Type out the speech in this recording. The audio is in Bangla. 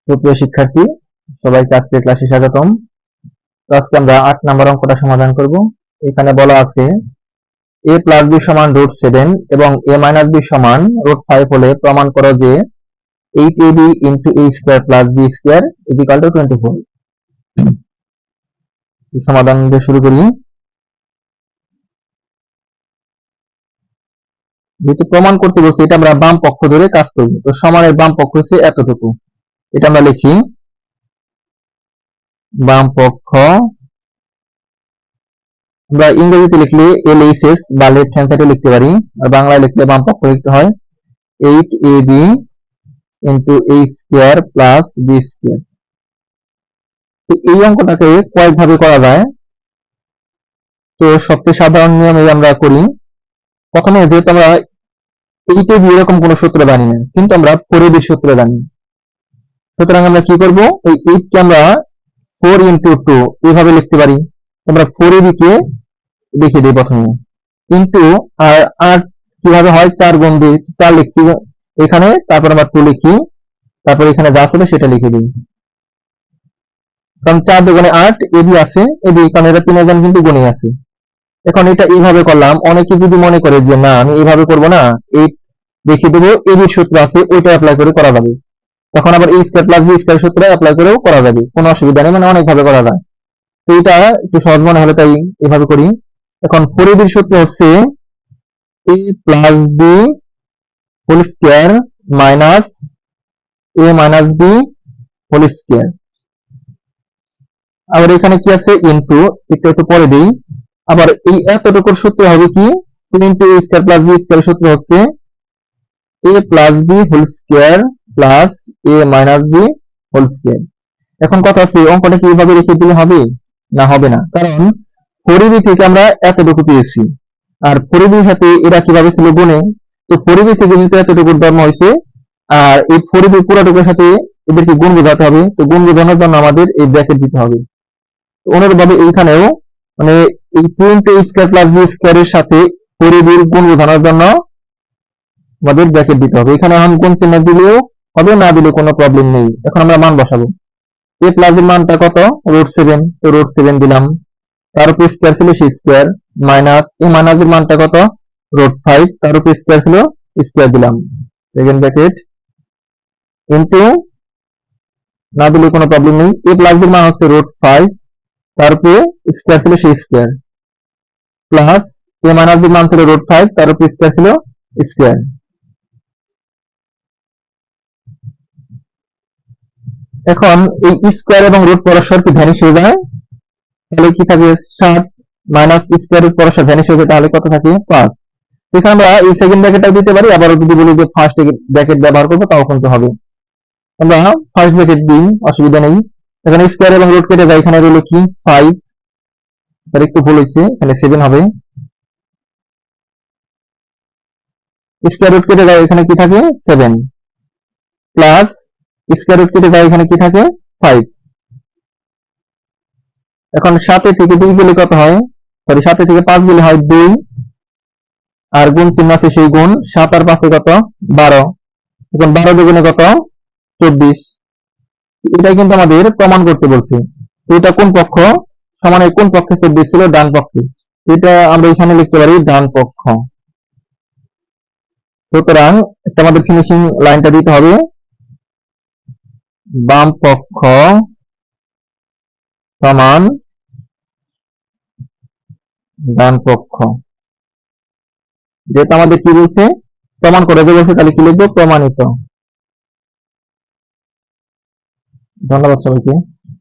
সুপ্রিয় শিক্ষার্থী, সবাইকে আজকের ক্লাসে স্বাগতম। তো আজকে আমরা 8 নম্বর অঙ্কটা সমাধান করব। এখানে বলা আছে a প্লাস b সমান √7 এবং a মাইনাস b সমান √5 হলে প্রমাণ করো যে 8ab into a square plus b square equal to 24। সমাধান দিয়ে শুরু করি। যেহেতু প্রমাণ করতে বলছি, এটা আমরা বাম পক্ষ ধরে কাজ করব। তো সমানের বাম পক্ষ হচ্ছে এতটুকু, এটা আমরা লিখি বাম পক্ষ। আমরা ইংরেজিতে লিখলে LHS বা লেফট হ্যান্ড সাইডে লিখতে পারি, আর বাংলায় লিখলে বাম পক্ষ লিখতে হয় 8ab into a square plus b square. তো এই অঙ্কটাকে কয়েকভাবে করা যায়। তো সবচেয়ে সাধারণ নিয়মে আমরা করি। প্রথমে যেহেতু আমরা 8ab এরকম কোনো সূত্র জানি না, কিন্তু আমরা 4ab সূত্র জানি, সুতরাং আমরা কি করব, এই 8 কে আমরা 4 ইন্টু 2 এইভাবে লিখতে পারি। আমরা 4ab কে লিখে দিই প্রথমে, কিন্তু আর 8 কিভাবে হয়, 4 গুণ 2 4 লিখতে এখানে, তারপর আমরা 2 লিখি, তারপর এখানে যা ছিল সেটা লিখে দিই। কারণ 4 দুগুণে 8 ab আছে, ab কারণ এটা 3 জন কিন্তু গুণে আছে। এখন এটা এইভাবে করলাম। অনেকে যদি মনে করে যে না আমি এইভাবে করব না, এই লিখে দেবো ab সূত্র আছে ওইটা অ্যাপ্লাই করে করা যাবে, তখন আবার a square plus b square সূত্র অ্যাপ্লাই করেও করা যাবে, কোনো অসুবিধা নেই, মানে অনেক ভাবে করা যায়। তো এটা একটু সহজ মনে হলে তাই এইভাবে করি। এখন 4ab এর সূত্র হচ্ছে a plus b whole square minus a minus b whole square. আবার এখানে কি আছে, ইনটু, একটু পরে দেই। আবার এই এতটুকুর সূত্র হবে কি, 2 into a square plus b square সূত্র হচ্ছে a plus b whole square plus a minus b whole square. এখন কথা হচ্ছে অঙ্কটা কি এইভাবে লিখে দিলে হবে না, হবে না, কারণ 4ab থেকে আমরা এতটুকু পেয়েছি, আর 4ab এর সাথে এরা কিভাবে ছিল গুণে। তো 4ab থেকে যেহেতু এতটুকুর ধর্ম হয়েছে, আর এই 4ab পুরোটুকুর সাথে এদেরকে গুণ বোঝাতে হবে, তো গুণ বোঝানোর জন্য আমাদের এই ব্র্যাকেট দিতে হবে। অনুরূপভাবে এইখানেও মানে এই 2 into a square plus b square এর সাথে 4ab এর গুণ বোঝানোর জন্য আমাদের ব্র্যাকেট দিতে হবে। এখানে এখন গুণ চিহ্ন দিলেও হবে, না দিলে কোনো প্রবলেম নেই। এখন আমরা মান বসাবো। a প্লাস এর মানটা কত, √7, তো √7 দিলাম, তার উপর স্কয়ার ছিল সেই স্কয়ার, মাইনাস a মাইনাস এর মানটা কত, √5, তার উপর স্কয়ার ছিল স্কয়ার দিলাম, সেকেন্ড ব্র্যাকেট, ইনটু, না দিলে কোনো প্রবলেম নেই, a প্লাস এর মান হচ্ছে √5, তার উপরে স্কয়ার ছিল সেই স্কয়ার, প্লাস a মাইনাস এর মান ছিল √5, তার উপর স্কয়ার ছিল স্কয়ার। এখন এই স্কয়ার এবং রুট পরস্পর কি ভ্যানিশ হয়ে যায়, তাহলে কি থাকে 7, মাইনাস স্কয়ার রুট পরস্পর ভ্যানিশ হয়ে যায়, তাহলে কত থাকে 5। এখানে আমরা এই সেকেন্ড ব্র্যাকেটটাও দিতে পারি, আবার যদি বলি যে ফার্স্ট ব্র্যাকেট ব্যবহার করবো তাও কিন্তু হবে। আমরা ফার্স্ট ব্র্যাকেট দিই, অসুবিধা নেই। এখানে স্কয়ার এবং রুট কেটে যায়, এখানে রইল কি 5, তার একটু ভুল হয়েছে, এখানে 7 হবে। স্কয়ার রুট কেটে যায়, এখানে কি থাকে 7, প্লাস স্কয়ার রুট কেটে যায়, এখানে কি থাকে 5। এখন 7 থেকে 2 গেলে কত হয়, সরি 7 থেকে 5 গেলে হয় 2, আর গুণ চিহ্ন আছে সেই গুণ, 7 আর 5 কত 12, এখন 12 দুগুণে কত 24। এটাই কিন্তু আমাদের প্রমাণ করতে বলছে। এটা কোন পক্ষ, সমানের কোন পক্ষে 24 ছিল, ডান পক্ষে, এটা আমরা এখানে লিখতে পারি ডান পক্ষ। সুতরাং একটা আমাদের ফিনিশিং লাইনটা দিতে হবে, বাম পক্ষ সমান ডান পক্ষ। যেহেতু আমাদের কি বলছে, প্রমাণ করে যে বলছে, তাহলে কি লিখবো, প্রমাণিত। ধন্যবাদ সবাইকে।